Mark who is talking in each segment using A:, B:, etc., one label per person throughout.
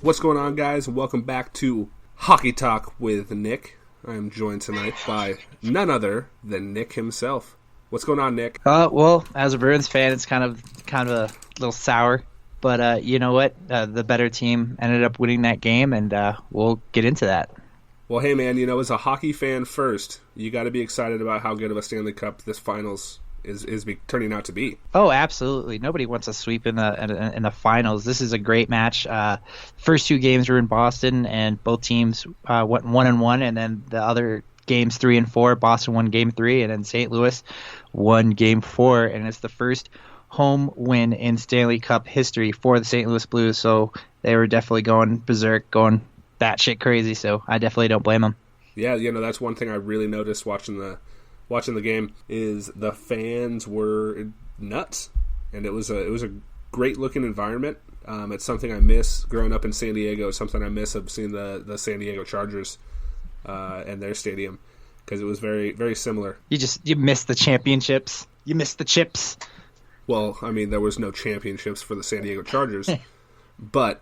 A: What's going on, guys? Welcome back to Hockey Talk with Nick. I am joined tonight by none other than Nick himself. What's going on, Nick?
B: Well, as a Bruins fan, it's kind of a little sour. But you know what? The better team ended up winning that game, and we'll get into that.
A: Well, hey, man, as a hockey fan first, you got to be excited about how good of a Stanley Cup this finals is turning out to be.
B: Oh, absolutely. Nobody wants a sweep in the finals. This is a great match. First two games were in Boston, and both teams went 1-1, and then the other games 3 and 4, Boston won game 3, and then St. Louis won game 4, and it's the first home win in Stanley Cup history for the St. Louis Blues. So they were definitely going berserk, going batshit crazy. So I definitely don't blame them.
A: Yeah, that's one thing I really noticed watching the game is the fans were nuts, and it was a great looking environment. It's something I miss growing up in San Diego. It's something I miss of seeing the San Diego Chargers and their stadium, because it was very, very similar.
B: You miss the championships. You miss the chips.
A: Well, I mean, there was no championships for the San Diego Chargers, but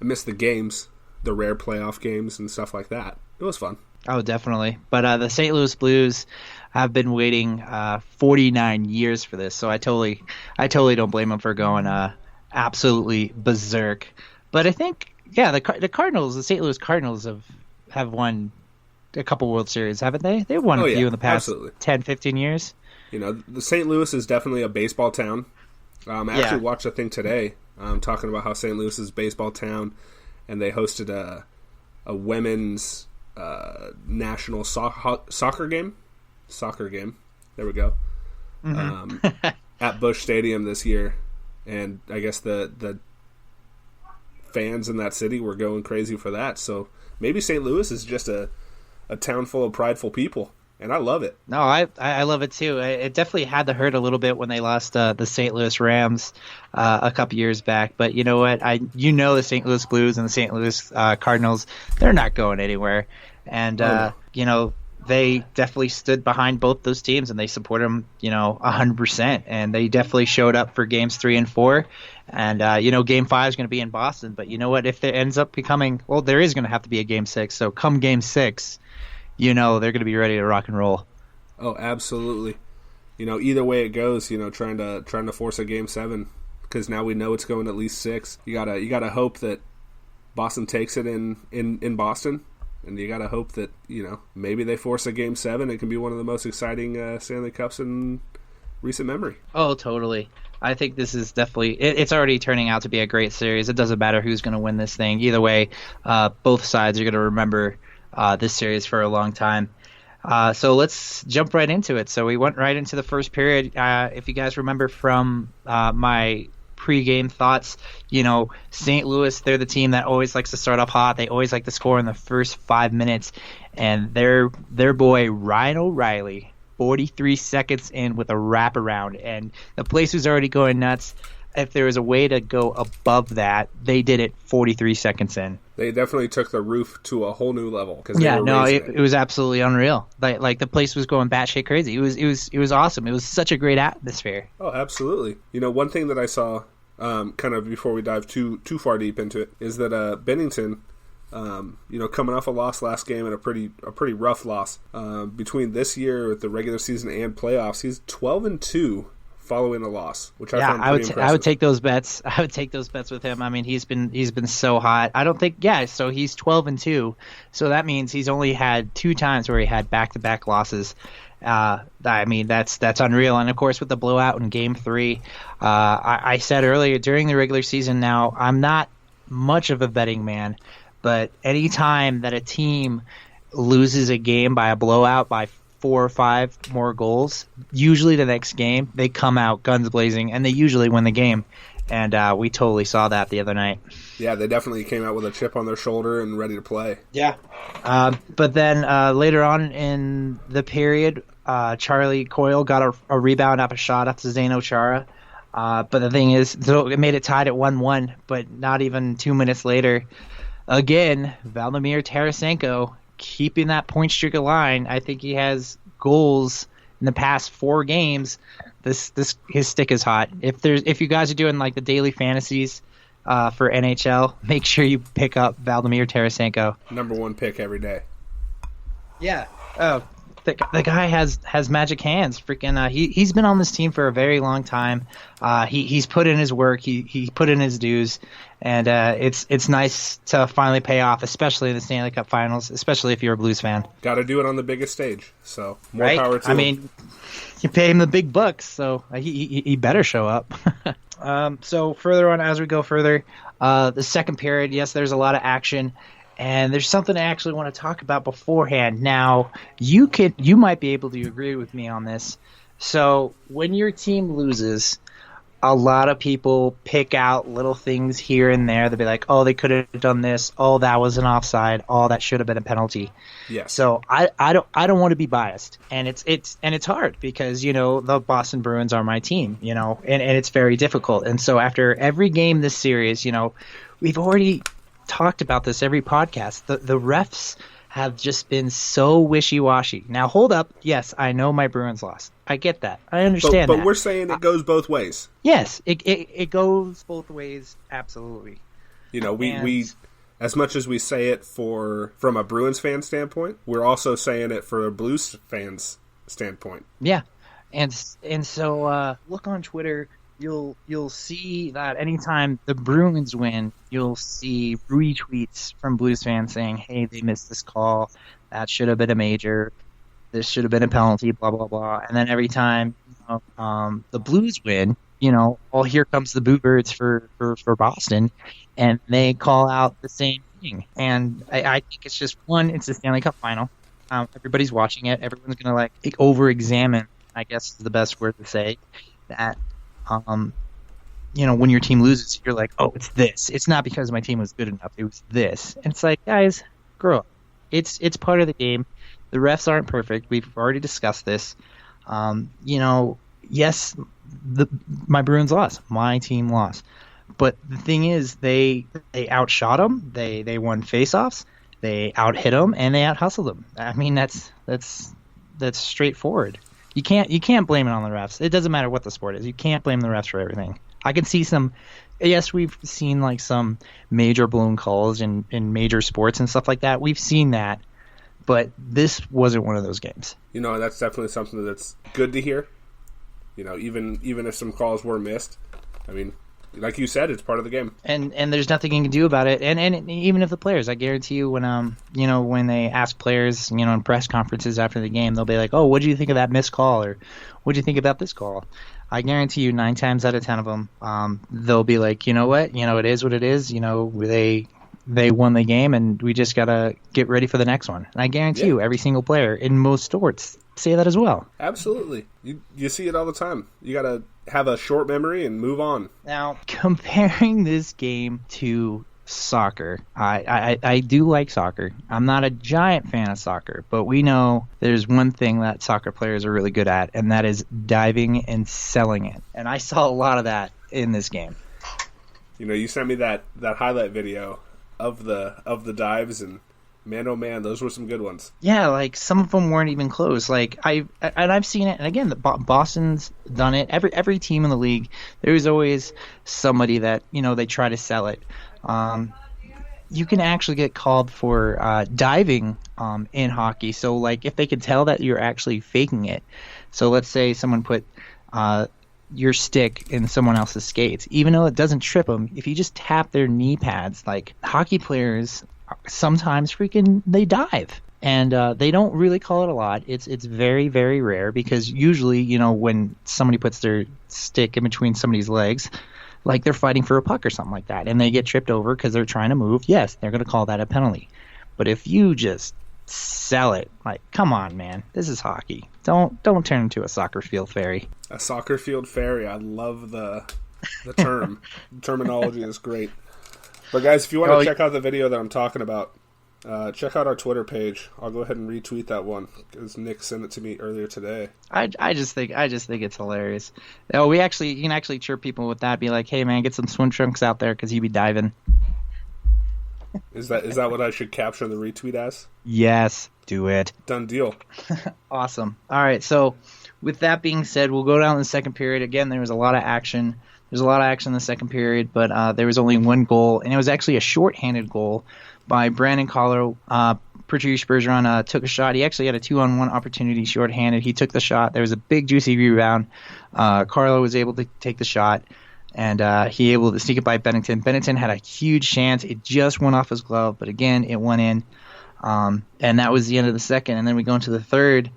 A: I miss the games, the rare playoff games and stuff like that. It was fun.
B: Oh, definitely. But the St. Louis Blues have been waiting 49 years for this, so I totally don't blame them for going absolutely berserk. But I think, the Cardinals, the St. Louis Cardinals have won a couple World Series, haven't they? They've won a few in the past 10, 15 years.
A: The St. Louis is definitely a baseball town. I actually watched a thing today talking about how St. Louis is a baseball town, and they hosted a women's national soccer game. There we go. Mm-hmm. At Busch Stadium this year, and I guess the fans in that city were going crazy for that. So maybe St. Louis is just a town full of prideful people. And I love it.
B: No, I love it too. It definitely had to hurt a little bit when they lost the St. Louis Rams a couple years back. But you know what? The St. Louis Blues and the St. Louis Cardinals, they're not going anywhere. And, they definitely stood behind both those teams, and they support them, 100%. And they definitely showed up for games 3 and 4. And, game 5 is going to be in Boston. But you know what? If there ends up becoming – well, there is going to have to be a game 6. So come game 6 – they're going to be ready to rock and roll.
A: Oh, absolutely. Either way it goes, trying to force a game 7, because now we know it's going at least 6. You gotta hope that Boston takes it in Boston, and you gotta hope that maybe they force a game 7. It can be one of the most exciting Stanley Cups in recent memory.
B: Oh, totally. I think this is definitely it's already turning out to be a great series. It doesn't matter who's going to win this thing. Either way, both sides are going to remember this series for a long time. So let's jump right into it. So we went right into the first period. If you guys remember from my pregame thoughts, St. Louis, they're the team that always likes to start off hot. They always like to score in the first 5 minutes. And their boy, Ryan O'Reilly, 43 seconds in with a wraparound. And the place was already going nuts. If there was a way to go above that, they did it 43 seconds in.
A: They definitely took the roof to a whole new level.
B: It was absolutely unreal. Like the place was going batshit crazy. It was awesome. It was such a great atmosphere.
A: Oh, absolutely. One thing that I saw, kind of before we dive too far deep into it, is that Bennington, coming off a loss last game and a pretty rough loss, between this year with the regular season and playoffs, he's 12-2. Following a loss, which I found pretty impressive.
B: I would take those bets. I would take those bets with him. I mean, he's been so hot. I don't think so he's 12-2. So that means he's only had 2 times where he had back-to-back losses. I mean, that's unreal. And of course, with the blowout in Game 3, I said earlier during the regular season. Now, I'm not much of a betting man, but any time that a team loses a game by a blowout by 4 or 5 more goals, usually the next game they come out guns blazing and they usually win the game. And we totally saw that the other night.
A: Yeah, they definitely came out with a chip on their shoulder and ready to play.
B: Yeah. But then later on in the period, Charlie Coyle got a rebound off a shot off to Zdeno Chara. But the thing is, so it made it tied at 1-1, but not even 2 minutes later, again, Vladimir Tarasenko keeping that point streak alive. I think he has goals in the past 4 games. His stick is hot. If you guys are doing like the daily fantasies, for NHL, make sure you pick up Vladimir Tarasenko.
A: Number 1 pick every day.
B: Yeah. Oh, the guy has magic hands. Freaking, he's been on this team for a very long time. He's put in his work. He put in his dues, and it's nice to finally pay off, especially in the Stanley Cup Finals, especially if you're a Blues fan.
A: Got to do it on the biggest stage. So more power to him.
B: I mean, you pay him the big bucks, so he better show up. So further on, as we go further, the second period, yes, there's a lot of action. And there's something I actually want to talk about beforehand. Now, you might be able to agree with me on this. So when your team loses, a lot of people pick out little things here and there. They'll be like, oh, they could have done this. Oh, that was an offside. Oh, that should have been a penalty.
A: Yeah.
B: So I don't want to be biased. And it's hard because, the Boston Bruins are my team, and it's very difficult. And so after every game this series, we've already talked about this every podcast. The refs have just been so wishy-washy. Now, hold up. Yes, I know my Bruins lost. I get that. I understand that.
A: But we're saying it goes both ways.
B: Yes, it goes both ways, absolutely.
A: We as much as we say it from a Bruins fan standpoint, we're also saying it for a Blues fans standpoint.
B: Yeah. And so look on Twitter. You'll see that anytime the Bruins win, you'll see retweets from Blues fans saying, hey, they missed this call. That should have been a major. This should have been a penalty, blah, blah, blah. And then every time the Blues win, here comes the Boo Birds for Boston, and they call out the same thing. And I think it's just, it's the Stanley Cup final. Everybody's watching it. Everyone's going to over-examine, I guess is the best word to say, that when your team loses, you're like, oh, it's this. It's not because my team was good enough. It was this. And it's like, guys, grow up. It's part of the game. The refs aren't perfect. We've already discussed this. Yes, my Bruins lost. My team lost. But the thing is, they outshot them. They won faceoffs. They out-hit them, and they out-hustled them. I mean, that's straightforward. You can't blame it on the refs. It doesn't matter what the sport is. You can't blame the refs for everything. I can see we've seen some major blown calls in major sports and stuff like that. We've seen that, but this wasn't one of those games.
A: That's definitely something that's good to hear. Even if some calls were missed, I mean, like you said, it's part of the game.
B: And there's nothing you can do about it. And even if the players, I guarantee you, when they ask players, in press conferences after the game, they'll be like, "Oh, what do you think of that missed call?" Or "What do you think about this call?" I guarantee you, 9 times out of 10 of them, they'll be like, "You know what? It is what it is. They won the game, and we just gotta get ready for the next one." And I guarantee you, every single player in most sports say that as well.
A: Absolutely. You see it all the time. You gotta have a short memory and move on.
B: Now, comparing this game to soccer, I do like soccer. I'm not a giant fan of soccer, but we know there's one thing that soccer players are really good at, and that is diving and selling it. And I saw a lot of that in this game.
A: You sent me that highlight video of the dives, and man, oh man, those were some good ones.
B: Yeah, some of them weren't even close. I've seen it, and again, Boston's done it. Every team in the league, there's always somebody that they try to sell it. You can actually get called for diving in hockey. So if they can tell that you're actually faking it. So let's say someone put your stick in someone else's skates, even though it doesn't trip them. If you just tap their knee pads, hockey players sometimes they dive, and they don't really call it a lot. It's very, very rare, because usually when somebody puts their stick in between somebody's legs, they're fighting for a puck or something like that, and they get tripped over because they're trying to move, yes, they're going to call that a penalty. But if you just sell it, come on, man, this is hockey. Don't turn into a soccer field fairy.
A: A soccer field fairy. I love the term. Terminology is great. But guys, if you want to check out the video that I'm talking about, check out our Twitter page. I'll go ahead and retweet that one because Nick sent it to me earlier today.
B: I just think it's hilarious. Oh, you can actually chirp people with that. Be like, hey man, get some swim trunks out there because you be diving.
A: Is that what I should capture the retweet as?
B: Yes, do it.
A: Done deal.
B: Awesome. All right, so with that being said, we'll go down to the second period. Again, there was a lot of action. There's a lot of action in the second period, but there was only one goal, and it was actually a shorthanded goal by Brandon Carlo. Patrice Bergeron took a shot. He actually had a 2-on-1 opportunity shorthanded. He took the shot. There was a big, juicy rebound. Carlo was able to take the shot, and he able to sneak it by Bennington. Bennington had a huge chance. It just went off his glove, but again, it went in. And that was the end of the second. And then we go into the third,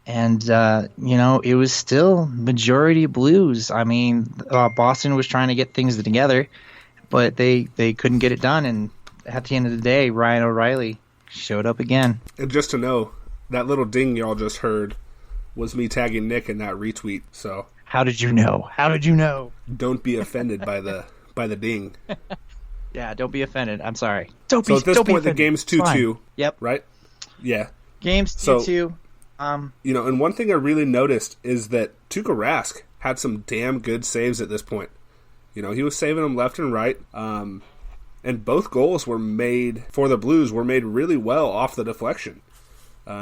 B: and it was still majority Blues. I mean, Boston was trying to get things together, but they couldn't get it done. And at the end of the day, Ryan O'Reilly showed up again.
A: And just to know, that little ding y'all just heard was me tagging Nick in that retweet. So
B: how did you know? How did you know?
A: Don't be offended by the ding.
B: Yeah, don't be offended. I'm sorry.
A: So at this point, the game's 2-2.
B: Yep.
A: Right? Yeah.
B: Game's 2-2.
A: And one thing I really noticed is that Tuukka Rask had some damn good saves at this point. He was saving them left and right. And both goals were made for the Blues were made really well off the deflection. So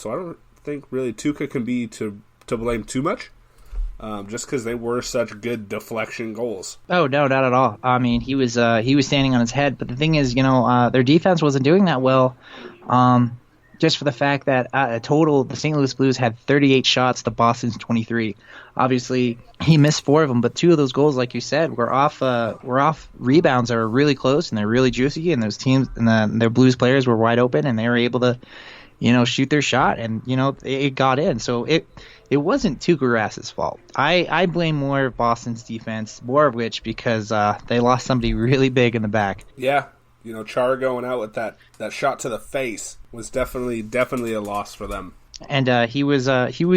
A: I don't think really Tuukka can be to blame too much. Just because they were such good deflection goals.
B: Oh no, not at all. I mean, he was standing on his head. But the thing is, their defense wasn't doing that well. Just for the fact that total, the St. Louis Blues had 38 shots to Boston's 23. Obviously, he missed 4 of them, but 2 of those goals, like you said, were off rebounds that were really close and they're really juicy. And those teams and their Blues players were wide open, and they were able to, shoot their shot, and it got in. So it wasn't Tuukka Rask's fault. I blame more of Boston's defense, more of which because they lost somebody really big in the back.
A: Yeah. Chara going out with that shot to the face was definitely a loss for them.
B: And he was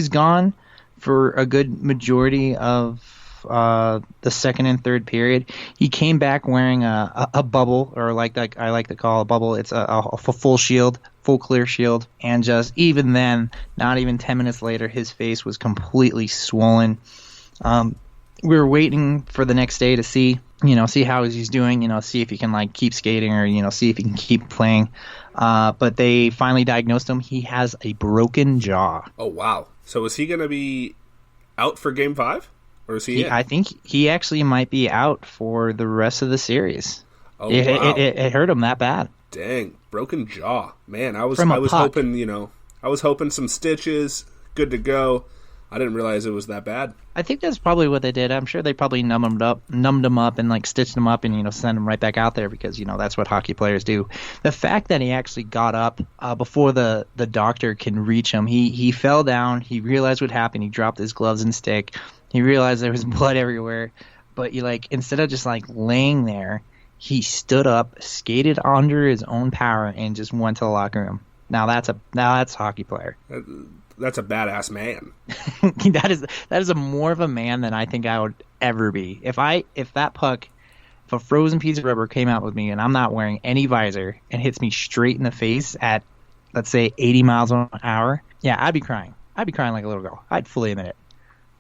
B: gone for a good majority of the second and third period. He came back wearing a bubble, or I like to call a bubble. It's a full shield, full clear shield, and just even then, not even 10 minutes later, his face was completely swollen. We were waiting for the next day to see how he's doing, see if he can keep skating or, see if he can keep playing. But they finally diagnosed him. He has a broken jaw.
A: Oh, wow. So is he going to be out for Game 5? Or is he in?
B: I think he actually might be out for the rest of the series.
A: Oh, wow.
B: It hurt him that bad.
A: Dang, broken jaw. Man, I was hoping some stitches, good to go. I didn't realize it was that bad.
B: I think that's probably what they did. I'm sure they probably numbed him up and stitched him up and send him right back out there because that's what hockey players do. The fact that he actually got up before the doctor can reach him, he fell down. He realized what happened. He dropped his gloves and stick. He realized there was blood everywhere. But instead of just laying there, he stood up, skated under his own power, and just went to the locker room. Now that's a hockey player.
A: That's a badass man.
B: that is a more of a man than I think I would ever be. If a frozen piece of rubber came out with me and I'm not wearing any visor and hits me straight in the face at, let's say, 80 miles an hour, yeah, I'd be crying. I'd be crying like a little girl. I'd fully admit it.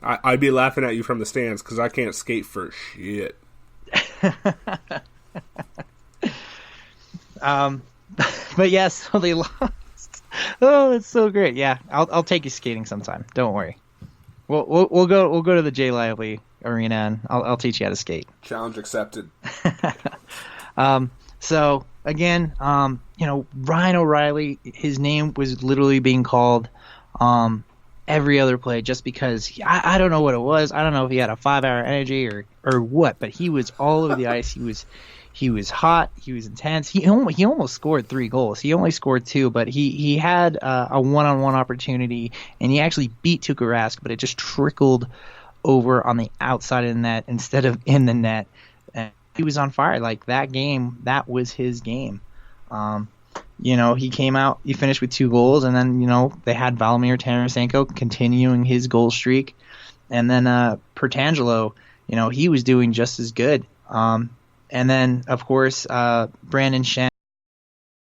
A: I'd be laughing at you from the stands because I can't skate for shit.
B: But yes, so they lost. Oh, it's so great. Yeah, I'll take you skating sometime. Don't worry. We'll go to the Jay Lively arena and I'll teach you how to skate.
A: Challenge accepted.
B: So again, Ryan O'Reilly, his name was literally being called every other play just because I don't know what it was. I don't know if he had a 5-hour energy or what, but he was all over the ice. He was hot. He was intense. He almost scored 3 goals. He only scored 2, but he had a one-on-one opportunity, and he actually beat Tuukka Rask, but it just trickled over on the outside of the net instead of in the net. And he was on fire. That game, that was his game. He came out, he finished with 2 goals, and then, they had Valimir Tarasenko continuing his goal streak. And then Pietrangelo, he was doing just as good. And then, of course, Brandon Schenn